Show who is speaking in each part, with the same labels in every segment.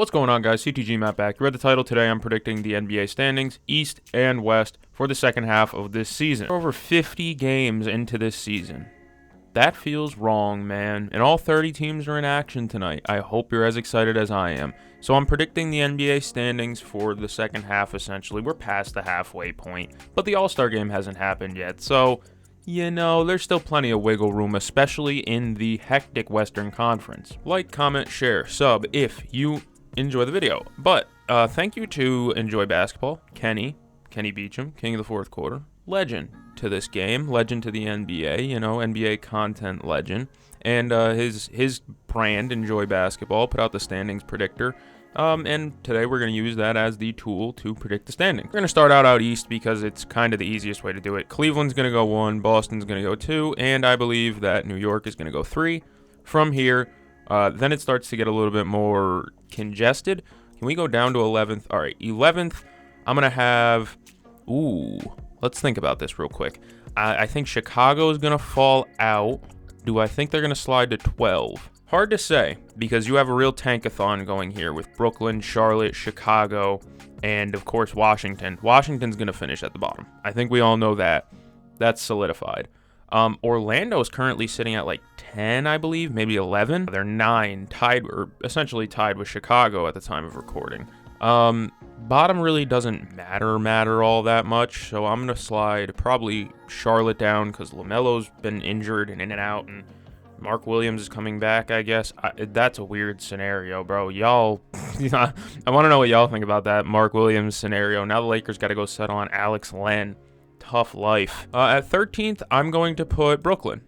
Speaker 1: What's going on, guys? CTG Matt back. You read the title. Today I'm predicting the NBA standings, East and West, for the second half of this season. We're over 50 games into this season. That feels wrong, man. And all 30 teams are in action tonight. I hope you're as excited as I am. So I'm predicting the NBA standings for the second half, essentially. We're past the halfway point, but the All-Star game hasn't happened yet. So, you know, there's still plenty of wiggle room, especially in the hectic Western Conference. Like, comment, share, sub if you enjoy the video. But thank you to Enjoy Basketball, Kenny Beecham, king of the fourth quarter, legend to this game, legend to the NBA, you know, NBA content legend, and his brand, Enjoy Basketball, put out the standings predictor. And today we're going to use that as the tool to predict the standings. We're going to start out east because it's kind of the easiest way to do it. Cleveland's going to go 1, Boston's going to go 2, and I believe that New York is going to go 3. From here, then it starts to get a little bit more congested. Can we go down to 11th? All right, 11th, I'm going to have... let's think about this real quick. I think Chicago is going to fall out. Do I think they're going to slide to 12? Hard to say, because you have a real tankathon going here with Brooklyn, Charlotte, Chicago, and, of course, Washington. Washington's going to finish at the bottom. I think we all know that. That's solidified. Orlando is currently sitting at like 10, I believe, maybe 11. They're 9, tied, or essentially tied with Chicago at the time of recording. Bottom really doesn't matter all that much, so I'm going to slide probably Charlotte down because LaMelo's been injured and in and out, and Mark Williams is coming back, I guess. That's a weird scenario, bro. Y'all, I want to know what y'all think about that Mark Williams scenario. Now the Lakers got to go settle on Alex Len. Tough life. At 13th, I'm going to put Brooklyn.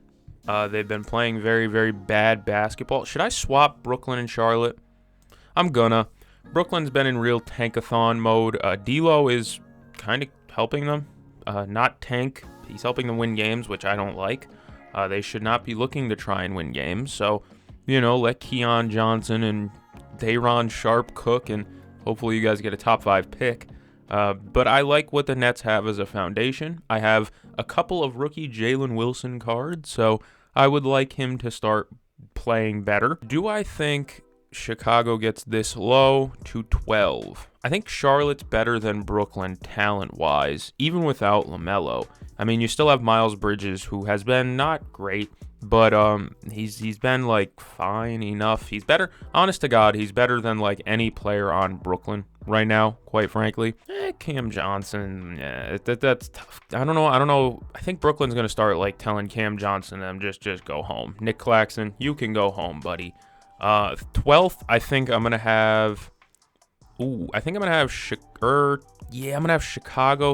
Speaker 1: They've been playing very, very bad basketball. Should I swap Brooklyn and Charlotte? I'm gonna. Brooklyn's been in real tankathon mode. D'Lo is kind of helping them. Not tank. He's helping them win games, which I don't like. They should not be looking to try and win games. So, you know, let Keon Johnson and Day'Ron Sharpe cook, and hopefully you guys get a top 5 pick. But I like what the Nets have as a foundation. I have a couple of rookie Jalen Wilson cards, so I would like him to start playing better. Do I think Chicago gets this low to 12? I think Charlotte's better than Brooklyn talent-wise, even without LaMelo. I mean, you still have Miles Bridges, who has been not great, but he's been like fine enough. He's better, honest to God, he's better than like any player on Brooklyn right now, quite frankly. Cam Johnson, yeah, that's tough. I don't know. I think Brooklyn's gonna start like telling Cam Johnson them just go home. Nick Claxton, you can go home, buddy. 12th, I think I'm gonna have. I'm gonna have Chicago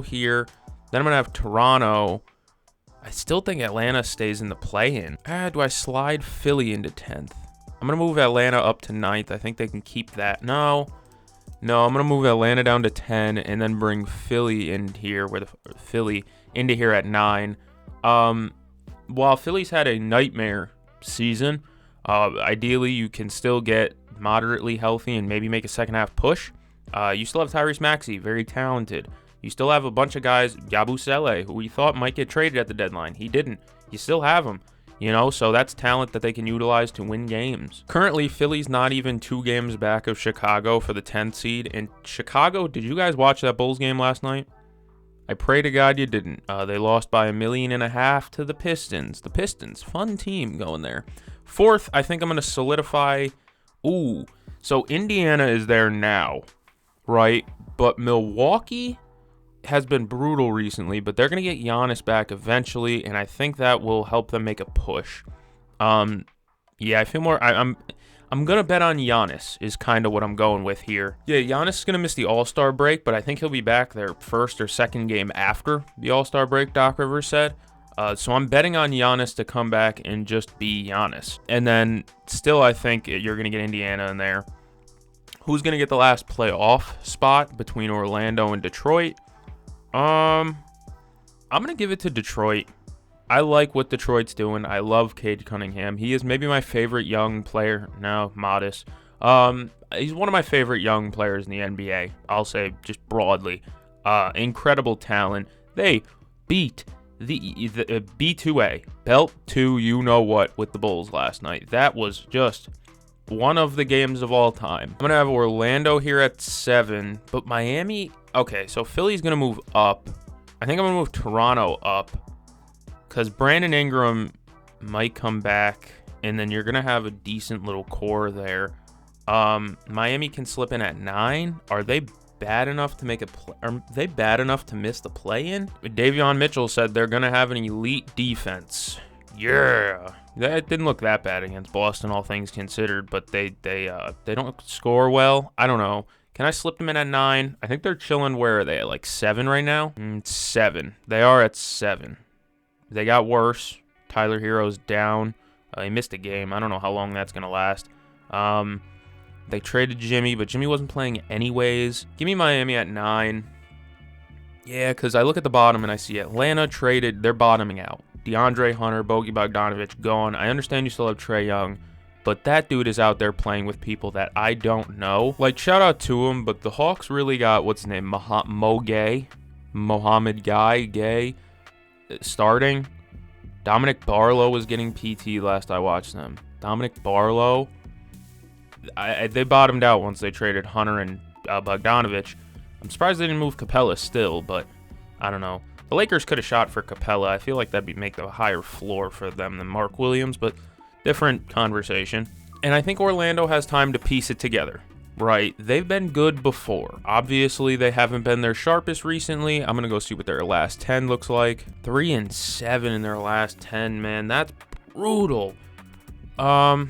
Speaker 1: here. Then I'm gonna have Toronto. I still think Atlanta stays in the play-in. Do I slide Philly into 10th? I'm going to move Atlanta up to 9th. I think they can keep that. No, I'm going to move Atlanta down to 10 and then bring Philly in here into here at 9. While Philly's had a nightmare season, ideally you can still get moderately healthy and maybe make a second half push. You still have Tyrese Maxey, very talented. You still have a bunch of guys, Yabusele, who we thought might get traded at the deadline. He didn't. You still have him, you know, so that's talent that they can utilize to win games. Currently, Philly's not even 2 games back of Chicago for the 10th seed. And Chicago, did you guys watch that Bulls game last night? I pray to God you didn't. They lost by $1.5 million to the Pistons. The Pistons, fun team going there. 4th, I think I'm going to solidify. So Indiana is there now, right? But Milwaukee has been brutal recently, but they're going to get Giannis back eventually, and I think that will help them make a push. Yeah, I feel more... I'm going to bet on Giannis is kind of what I'm going with here. Yeah, Giannis is going to miss the All-Star break, but I think he'll be back their first or second game after the All-Star break, Doc Rivers said. So I'm betting on Giannis to come back and just be Giannis. And then still I think you're going to get Indiana in there. Who's going to get the last playoff spot between Orlando and Detroit? I'm going to give it to Detroit. I like what Detroit's doing. I love Cade Cunningham. He is maybe my favorite young player. No, modest. He's one of my favorite young players in the NBA. I'll say just broadly. Incredible talent. They beat the B2A, Belt 2, you know what, with the Bulls last night. That was just one of the games of all time. I'm going to have Orlando here at 7, but Miami, okay, so Philly's going to move up. I think I'm going to move Toronto up because Brandon Ingram might come back, and then you're going to have a decent little core there. Miami can slip in at 9. Are they bad enough to make are they bad enough to miss the play-in? Davion Mitchell said they're going to have an elite defense. Yeah. That didn't look that bad against Boston, all things considered, but they don't score well. I don't know. Can I slip them in at 9? I think they're chilling. Where are they? At like 7 right now? 7. They are at 7. They got worse. Tyler Hero's down. He missed a game. I don't know how long that's going to last. They traded Jimmy, but Jimmy wasn't playing anyways. Give me Miami at 9. Yeah, because I look at the bottom and I see Atlanta traded. They're bottoming out. DeAndre Hunter, Bogey Bogdanovic gone. I understand you still have Trae Young, but that dude is out there playing with people that I don't know. Like, shout out to him, but the Hawks really got, what's his name, Mohamed Gay, starting. Dominic Barlow was getting PT last I watched them. Dominic Barlow, they bottomed out once they traded Hunter and Bogdanovic. I'm surprised they didn't move Capella still, but I don't know. The Lakers could have shot for Capella. I feel like that'd make a higher floor for them than Mark Williams, but different conversation. And I think Orlando has time to piece it together, right? They've been good before. Obviously, they haven't been their sharpest recently. I'm going to go see what their last 10 looks like. 3-7 in their last 10, man. That's brutal. I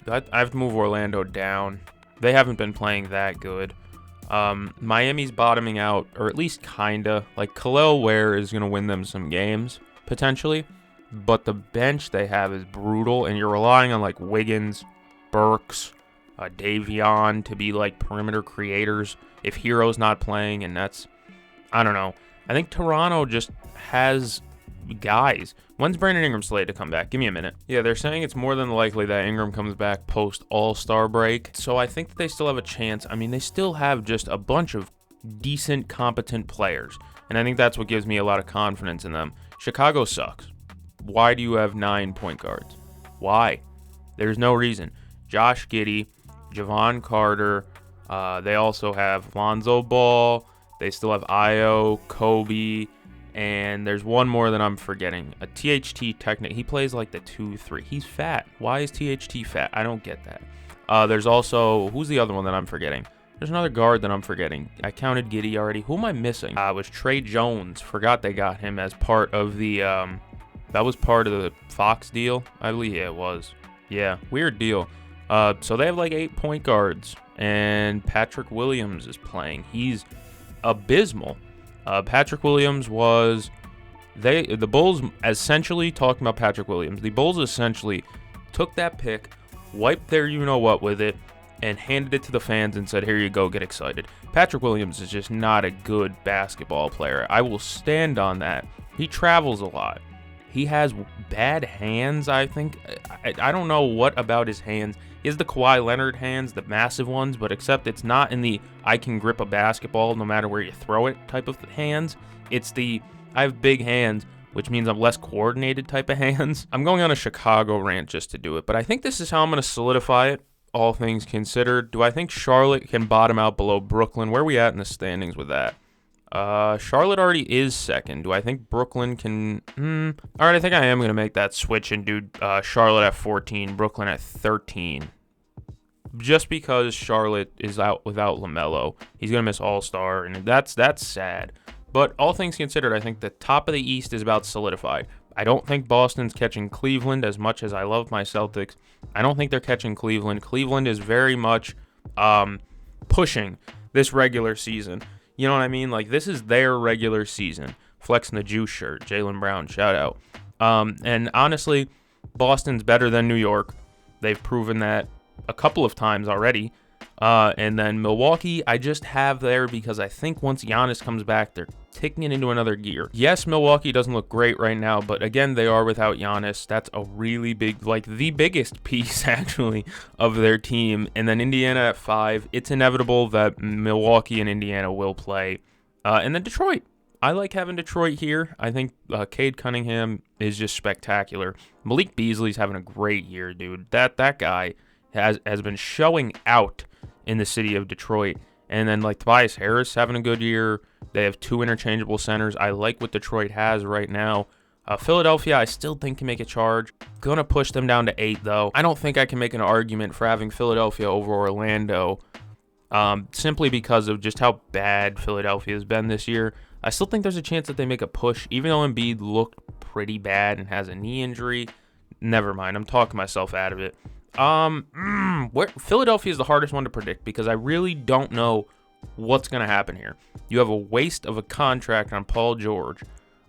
Speaker 1: have to move Orlando down. They haven't been playing that good. Miami's bottoming out, or at least kinda. Like, Khalil Ware is gonna win them some games, potentially, but the bench they have is brutal, and you're relying on, like, Wiggins, Burks, Davion to be, like, perimeter creators if Hero's not playing, and that's, I don't know. I think Toronto just has guys. When's Brandon Ingram slated to come back? Give me a minute. Yeah, they're saying it's more than likely that Ingram comes back post All-Star break. So I think that they still have a chance. I mean, they still have just a bunch of decent, competent players. And I think that's what gives me a lot of confidence in them. Chicago sucks. Why do you have 9 point guards? Why? There's no reason. Josh Giddey, Javon Carter. They also have Lonzo Ball. They still have Io, Kobe. And there's one more that I'm forgetting. A THT Technic. He plays like the 2-3. He's fat. Why is THT fat? I don't get that. There's also, who's the other one that I'm forgetting? There's another guard that I'm forgetting. I counted Giddey already. Who am I missing? It was Trey Jones. Forgot they got him as part of the, that was part of the Fox deal. I believe, yeah, it was. Yeah, weird deal. So they have like 8 point guards. And Patrick Williams is playing. He's abysmal. Patrick Williams was, the Bulls essentially, talking about Patrick Williams, the Bulls essentially took that pick, wiped their you-know-what with it, and handed it to the fans and said, here you go, get excited. Patrick Williams is just not a good basketball player. I will stand on that. He travels a lot. He has bad hands, I think. I don't know what about his hands. He has the Kawhi Leonard hands, the massive ones, but except it's not in the I can grip a basketball no matter where you throw it type of hands. It's the I have big hands, which means I'm less coordinated type of hands. I'm going on a Chicago rant just to do it, but I think this is how I'm going to solidify it, all things considered. Do I think Charlotte can bottom out below Brooklyn? Where are we at in the standings with that? Charlotte already is second. Do I think Brooklyn can... All right, I think I am going to make that switch and do Charlotte at 14, Brooklyn at 13. Just because Charlotte is out without LaMelo. He's going to miss All-Star, and that's sad. But all things considered, I think the top of the East is about solidified. I don't think Boston's catching Cleveland as much as I love my Celtics. I don't think they're catching Cleveland. Cleveland is very much pushing this regular season. You know what I mean? Like, this is their regular season. Flexing the juice shirt. Jaylen Brown, shout out. And honestly, Boston's better than New York. They've proven that a couple of times already. And then Milwaukee, I just have there because I think once Giannis comes back, they're taking it into another gear. Yes, Milwaukee doesn't look great right now, but again, they are without Giannis. That's a really big, like the biggest piece actually of their team. And then Indiana at 5. It's inevitable that Milwaukee and Indiana will play. And then Detroit. I like having Detroit here. I think Cade Cunningham is just spectacular. Malik Beasley's having a great year, dude. That guy has been showing out in the city of Detroit. And then like Tobias Harris having a good year. They have 2 interchangeable centers. I like what Detroit has right now. Philadelphia, I still think can make a charge. Gonna push them down to 8 though. I don't think I can make an argument for having Philadelphia over Orlando, simply because of just how bad Philadelphia has been this year. I still think there's a chance that they make a push, even though Embiid looked pretty bad and has a knee injury. Never mind, I'm talking myself out of it. Philadelphia is the hardest one to predict because I really don't know what's going to happen here. You have a waste of a contract on Paul George,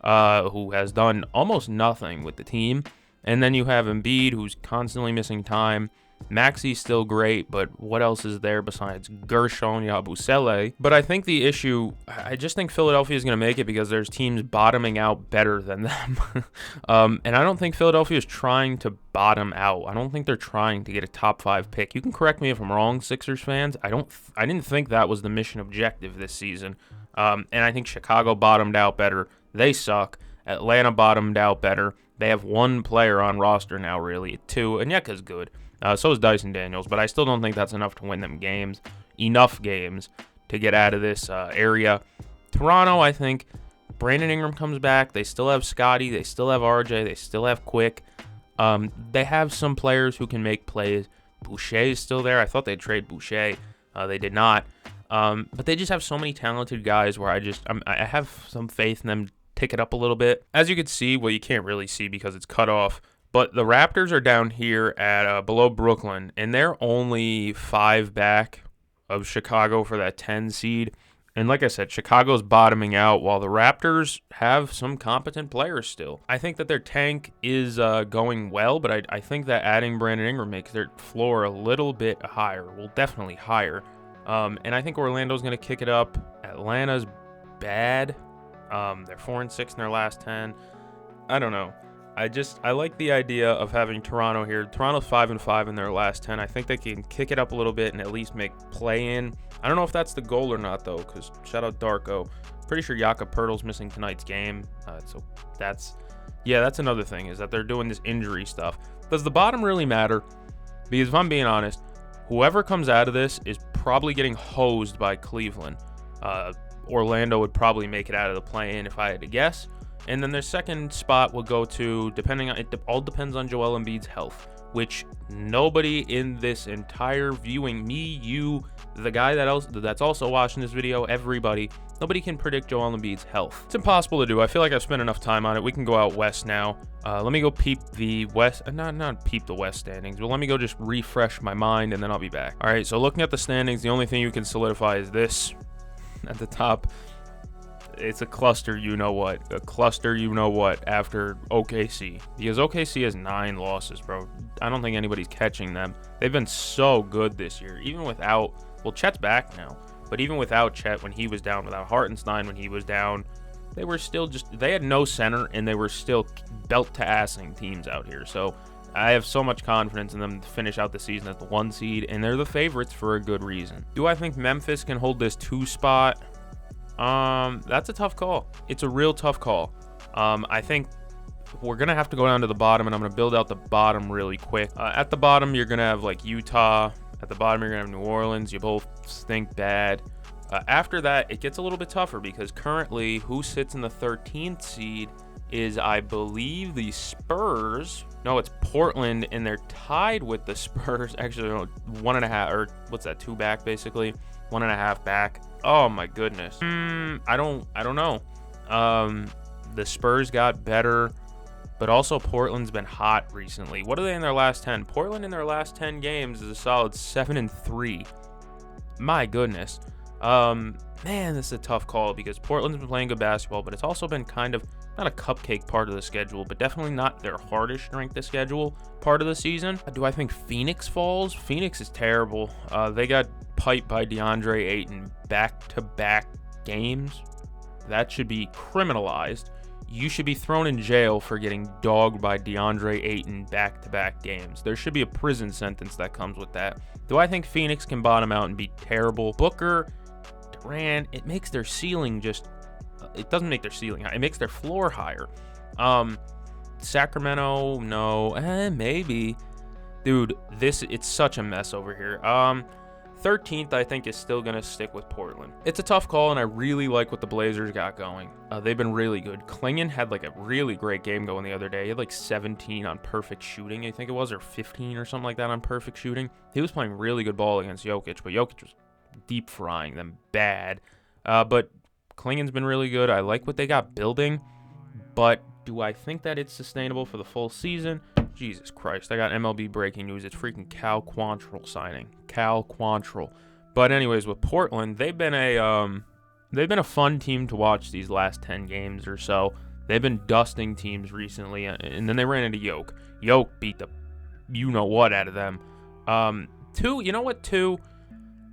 Speaker 1: who has done almost nothing with the team. And then you have Embiid, who's constantly missing time. Maxi's still great, but what else is there besides Gershon Yabusele? But I think the issue, I just think Philadelphia is going to make it because there's teams bottoming out better than them. And I don't think Philadelphia is trying to bottom out. I don't think they're trying to get a top 5 pick. You can correct me if I'm wrong, Sixers fans. I didn't think that was the mission objective this season. And I think Chicago bottomed out better. They suck. Atlanta bottomed out better. They have 1 player on roster now, really. 2. Onyeka's good. So is Dyson Daniels, but I still don't think that's enough to win them games. Enough games to get out of this area. Toronto, I think Brandon Ingram comes back. They still have Scotty. They still have RJ. They still have Quick. They have some players who can make plays. Boucher is still there. I thought they'd trade Boucher. They did not. But they just have so many talented guys where I have some faith in them to tick it up a little bit. As you can see, well, you can't really see because it's cut off. But the Raptors are down here at below Brooklyn, and they're only 5 back of Chicago for that 10 seed. And like I said, Chicago's bottoming out while the Raptors have some competent players still. I think that their tank is going well, but I think that adding Brandon Ingram makes their floor a little bit higher. Well, definitely higher. And I think Orlando's going to kick it up. Atlanta's bad. They're 4-6 in their last 10. I don't know. I like the idea of having Toronto here. Toronto's 5-5 in their last 10. I think they can kick it up a little bit and at least make play-in. I don't know if that's the goal or not, though, because shout out Darko. Pretty sure Jakob Poeltl's missing tonight's game. So that's another thing, is that they're doing this injury stuff. Does the bottom really matter? Because if I'm being honest, whoever comes out of this is probably getting hosed by Cleveland. Orlando would probably make it out of the play-in if I had to guess. And then their second spot will go to, it all depends on Joel Embiid's health, which nobody in this entire viewing, me, you, the guy that's also watching this video, everybody, nobody can predict Joel Embiid's health. It's impossible to do. I feel like I've spent enough time on it. We can go out west now. Let me go peep the west, not peep the west standings, but let me go just refresh my mind and then I'll be back. All right, so looking at the standings, the only thing you can solidify is this at the top. It's a cluster, you know what. After OKC. Because OKC has 9 losses, bro. I don't think anybody's catching them. They've been so good this year. Even without, well, Chet's back now. But even without Chet, when he was down, without Hartenstein when he was down, they were still they had no center, and they were still belt-to-assing teams out here. So I have so much confidence in them to finish out the season as the 1 seed, and they're the favorites for a good reason. Do I think Memphis can hold this 2 spot? That's a tough call. It's a real tough call. I think we're going to have to go down to the bottom, and I'm going to build out the bottom really quick. At the bottom, you're going to have like Utah. At the bottom, you're going to have New Orleans. You both stink bad. After that, it gets a little bit tougher because currently who sits in the 13th seed is, I believe, the Spurs. No, it's Portland, and they're tied with the Spurs. Actually, no, 1.5, or what's that, 2 back basically? 1.5 back. Oh my goodness. I don't know. The Spurs got better, but also Portland's been hot recently. What are they in their last 10? Portland in their last 10 games is a solid 7-3. My goodness. Man, this is a tough call because Portland's been playing good basketball, but it's also been kind of not a cupcake part of the schedule, but definitely not their hardest strength of schedule part of the season. Do I think Phoenix falls? Phoenix is terrible. They got piped by DeAndre Ayton back-to-back games. That should be criminalized. You should be thrown in jail for getting dogged by DeAndre Ayton back-to-back games. There should be a prison sentence that comes with that. Do I think Phoenix can bottom out and be terrible? Booker, Durant, it makes their ceiling just... It doesn't make their ceiling high. It makes their floor higher. Sacramento, no. Maybe. Dude, it's such a mess over here. 13th, I think, is still going to stick with Portland. It's a tough call, and I really like what the Blazers got going. They've been really good. Klingon had like a really great game going the other day. He had like 17 on perfect shooting, I think it was, or 15 or something like that on perfect shooting. He was playing really good ball against Jokic, but Jokic was deep frying them bad. But Klingon's been really good. I like what they got building, but do I think that it's sustainable for the full season? Jesus Christ, I got MLB breaking news. It's freaking Cal Quantrill signing. Cal Quantrill. But anyways, with Portland, they've been a fun team to watch these last 10 games or so. They've been dusting teams recently, and then they ran into Yoke. Yoke beat the you-know-what out of them. You know what,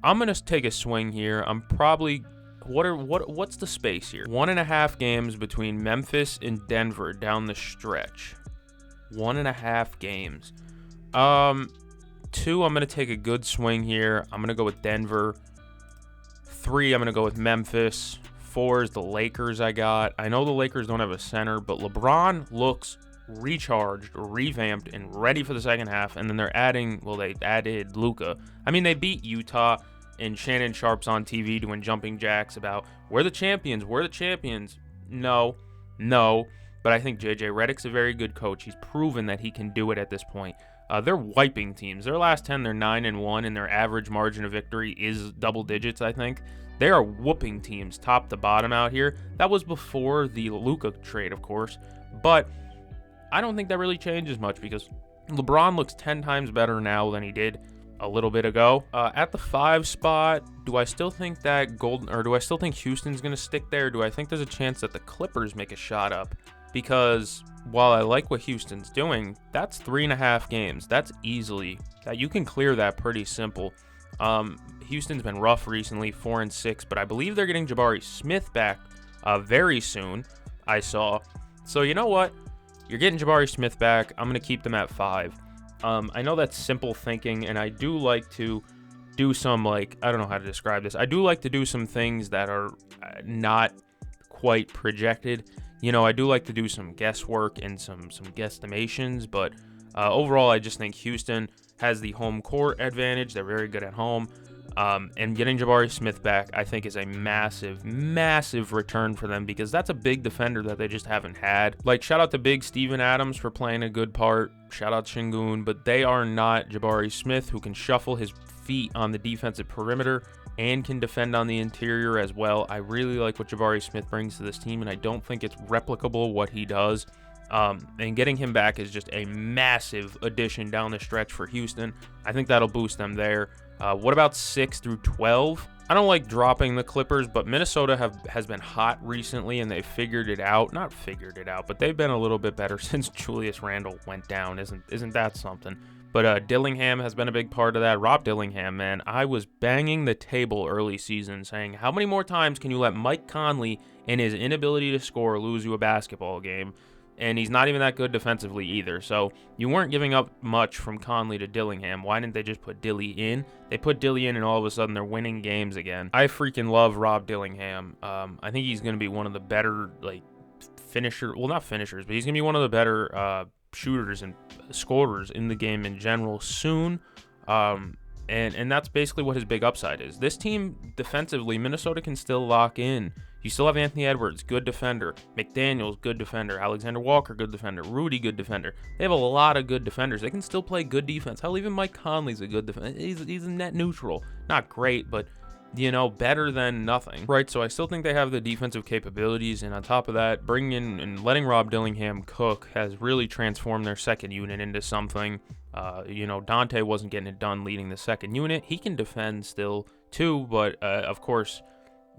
Speaker 1: I'm going to take a swing here. I'm probably... What's the space here? 1.5 games between Memphis and Denver down the stretch. 1.5 games. 2, I'm going to take a good swing here. I'm going to go with Denver. 3, I'm going to go with Memphis. 4 is the Lakers I got. I know the Lakers don't have a center, but LeBron looks recharged, revamped, and ready for the second half. And then they added Luka. I mean, they beat Utah, and Shannon Sharp's on TV doing jumping jacks about, we're the champions. No. But I think J.J. Redick's a very good coach. He's proven that he can do it at this point. They're wiping teams. Their last 10, they're 9-1, and their average margin of victory is double digits, I think. They are whooping teams top to bottom out here. That was before the Luka trade, of course. But I don't think that really changes much because LeBron looks 10 times better now than he did a little bit ago. At the 5 spot, do I still think Houston's going to stick there? Do I think there's a chance that the Clippers make a shot up? Because while I like what Houston's doing, that's 3.5 games. That's easily, you can clear that pretty simple. Houston's been rough recently, 4-6, but I believe they're getting Jabari Smith back very soon, I saw. So you know what? You're getting Jabari Smith back. I'm going to keep them at 5. I know that's simple thinking, and I do like to do some, I don't know how to describe this. I do like to do some things that are not quite projected. I do like to do some guesswork and some guesstimations, but overall, I just think Houston has the home court advantage. They're very good at home. And getting Jabari Smith back, I think, is a massive, massive return for them because that's a big defender that they just haven't had. Shout out to big Steven Adams for playing a good part. Shout out Şengün, but they are not Jabari Smith, who can shuffle his feet on the defensive perimeter and can defend on the interior as well. I really like what Jabari Smith brings to this team, and I don't think it's replicable what he does. And getting him back is just a massive addition down the stretch for Houston. I think that'll boost them there. What about 6 through 12? I don't like dropping the Clippers, but Minnesota has been hot recently, and they've figured it out. Not figured it out, but they've been a little bit better since Julius Randle went down. Isn't that something? But Dillingham has been a big part of that. Rob Dillingham, man, I was banging the table early season saying, how many more times can you let Mike Conley and his inability to score lose you a basketball game? And he's not even that good defensively either. So you weren't giving up much from Conley to Dillingham. Why didn't they just put Dilly in? They put Dilly in, and all of a sudden they're winning games again. I freaking love Rob Dillingham. I think he's going to be one of the better, finisher. Well, not finishers, but he's going to be one of the better shooters and scorers in the game in general soon. And that's basically what his big upside is. This team defensively, Minnesota can still lock in. You still have Anthony Edwards, good defender. McDaniels, good defender. Alexander Walker, good defender. Rudy, good defender. They have a lot of good defenders. They can still play good defense. Hell, even Mike Conley's a good defender. He's a net neutral. Not great, but, better than nothing. Right, so I still think they have the defensive capabilities, and on top of that, bringing in and letting Rob Dillingham cook has really transformed their second unit into something. Dante wasn't getting it done leading the second unit. He can defend still, too, but, of course,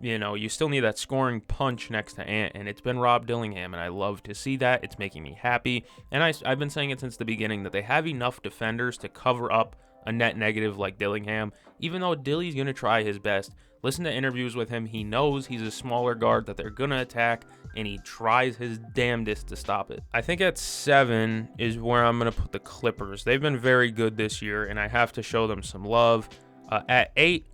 Speaker 1: you still need that scoring punch next to Ant, and it's been Rob Dillingham, and I love to see that. It's making me happy, and I've been saying it since the beginning that they have enough defenders to cover up a net negative like Dillingham, even though Dilly's going to try his best. Listen to interviews with him. He knows he's a smaller guard that they're going to attack, and he tries his damnedest to stop it. I think at 7 is where I'm going to put the Clippers. They've been very good this year, and I have to show them some love. At 8,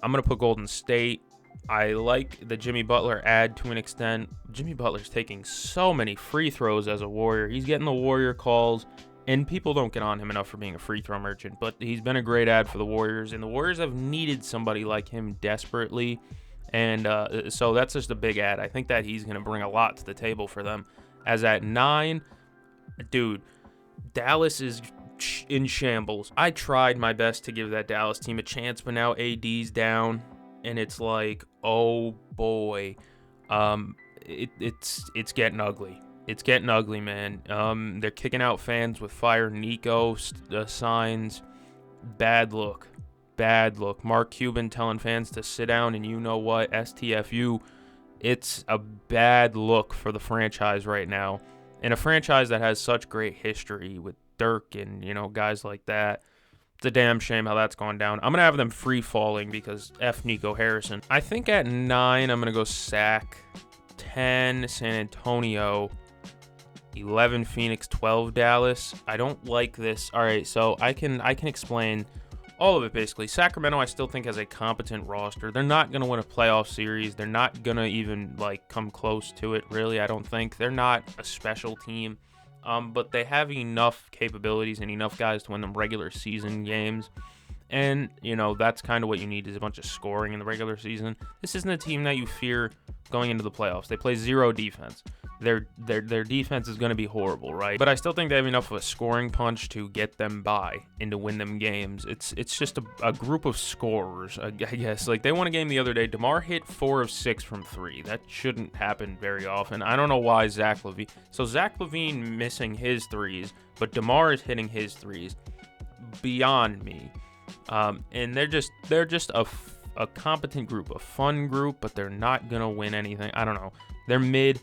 Speaker 1: I'm going to put Golden State. I like the Jimmy Butler ad to an extent. Jimmy Butler's taking so many free throws as a Warrior. He's getting the Warrior calls, And people don't get on him enough for being a free throw merchant, but he's been a great ad for the Warriors, and the Warriors have needed somebody like him desperately. And so that's just a big ad. I think that he's going to bring a lot to the table for them. As at 9, dude, Dallas is in shambles. I tried my best to give that Dallas team a chance, but now AD's down, and it's like, oh boy, it's getting ugly. It's getting ugly, man. They're kicking out fans with fire Nico signs. Bad look. Bad look. Mark Cuban telling fans to sit down, and you know what? STFU. It's a bad look for the franchise right now. And a franchise that has such great history with Dirk and, guys like that. It's a damn shame how that's gone down. I'm going to have them free falling because F Nico Harrison. I think at 9, I'm going to go Sac. 10, San Antonio. 11 Phoenix, 12 Dallas. I don't like this. All right, so I can explain all of it basically. Sacramento I still think has a competent roster. They're not going to win a playoff series. They're not going to even come close to it, really. I don't think. They're not a special team. But they have enough capabilities and enough guys to win them regular season games. And, that's kind of what you need is a bunch of scoring in the regular season. This isn't a team that you fear going into the playoffs. They play zero defense. Their defense is going to be horrible, right? But I still think they have enough of a scoring punch to get them by and to win them games. It's just a group of scorers, I guess. They won a game the other day. DeMar hit 4 of 6 from 3. That shouldn't happen very often. I don't know why Zach LaVine. So Zach LaVine missing his threes, but DeMar is hitting his threes. Beyond me. And they're just a competent group, a fun group, but they're not gonna win anything. I don't know. They're mid.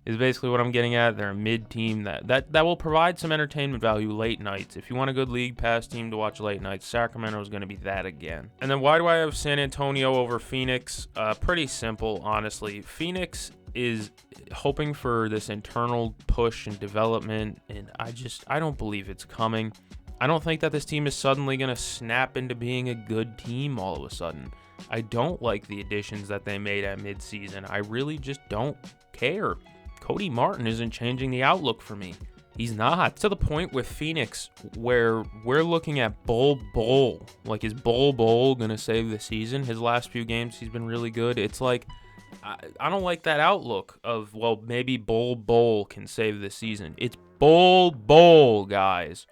Speaker 1: Is basically what I'm getting at. They're a mid team that will provide some entertainment value late nights. If you want a good league pass team to watch late nights, Sacramento is going to be that again. And then why do I have San Antonio over Phoenix? Pretty simple, honestly. Phoenix is hoping for this internal push and development, and I don't believe it's coming. I don't think that this team is suddenly going to snap into being a good team all of a sudden. I don't like the additions that they made at midseason. I really just don't care. Cody Martin isn't changing the outlook for me. He's not. To the point with Phoenix where we're looking at Bol. Is Bol going to save the season? His last few games, he's been really good. It's I don't like that outlook of, well, maybe Bol can save the season. It's Bol, guys.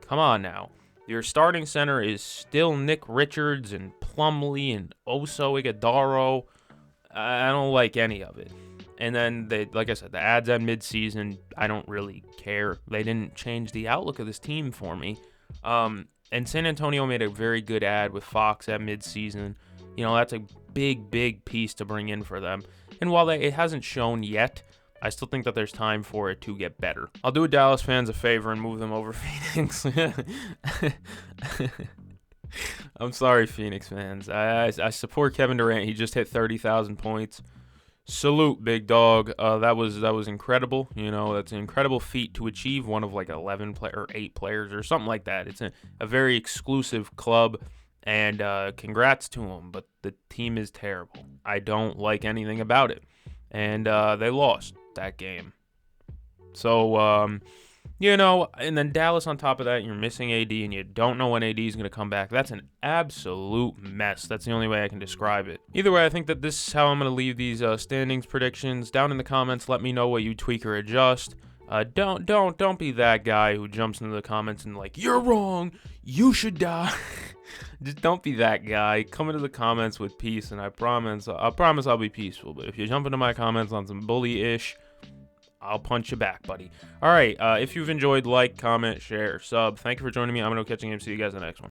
Speaker 1: Come on now. Your starting center is still Nick Richards and Plumlee and Oso Ighodaro. I don't like any of it. And then, like I said, the ads at midseason, I don't really care. They didn't change the outlook of this team for me. And San Antonio made a very good ad with Fox at midseason. That's a big piece to bring in for them. And while it hasn't shown yet, I still think that there's time for it to get better. I'll do Dallas fans a favor and move them over Phoenix. I'm sorry, Phoenix fans. I support Kevin Durant. He just hit 30,000 points. Salute, big dog. That was incredible. That's an incredible feat to achieve. One of 11 or 8 players or something like that. It's a very exclusive club, and congrats to him. But the team is terrible. I don't like anything about it, and they lost that game. So and then Dallas on top of that, you're missing AD, and you don't know when AD is going to come back. That's an absolute mess. That's the only way I can describe it. Either way, I think that this is how I'm going to leave these standings predictions. Down in the comments, let me know what you tweak or adjust. Don't be that guy who jumps into the comments and you're wrong, you should die. Just don't be that guy. Come into the comments with peace, and I promise I'll be peaceful. But if you jump into my comments on some bully-ish, I'll punch you back, buddy. All right, if you've enjoyed, comment, share, sub. Thank you for joining me. I'm going to catch you and see you guys in the next one.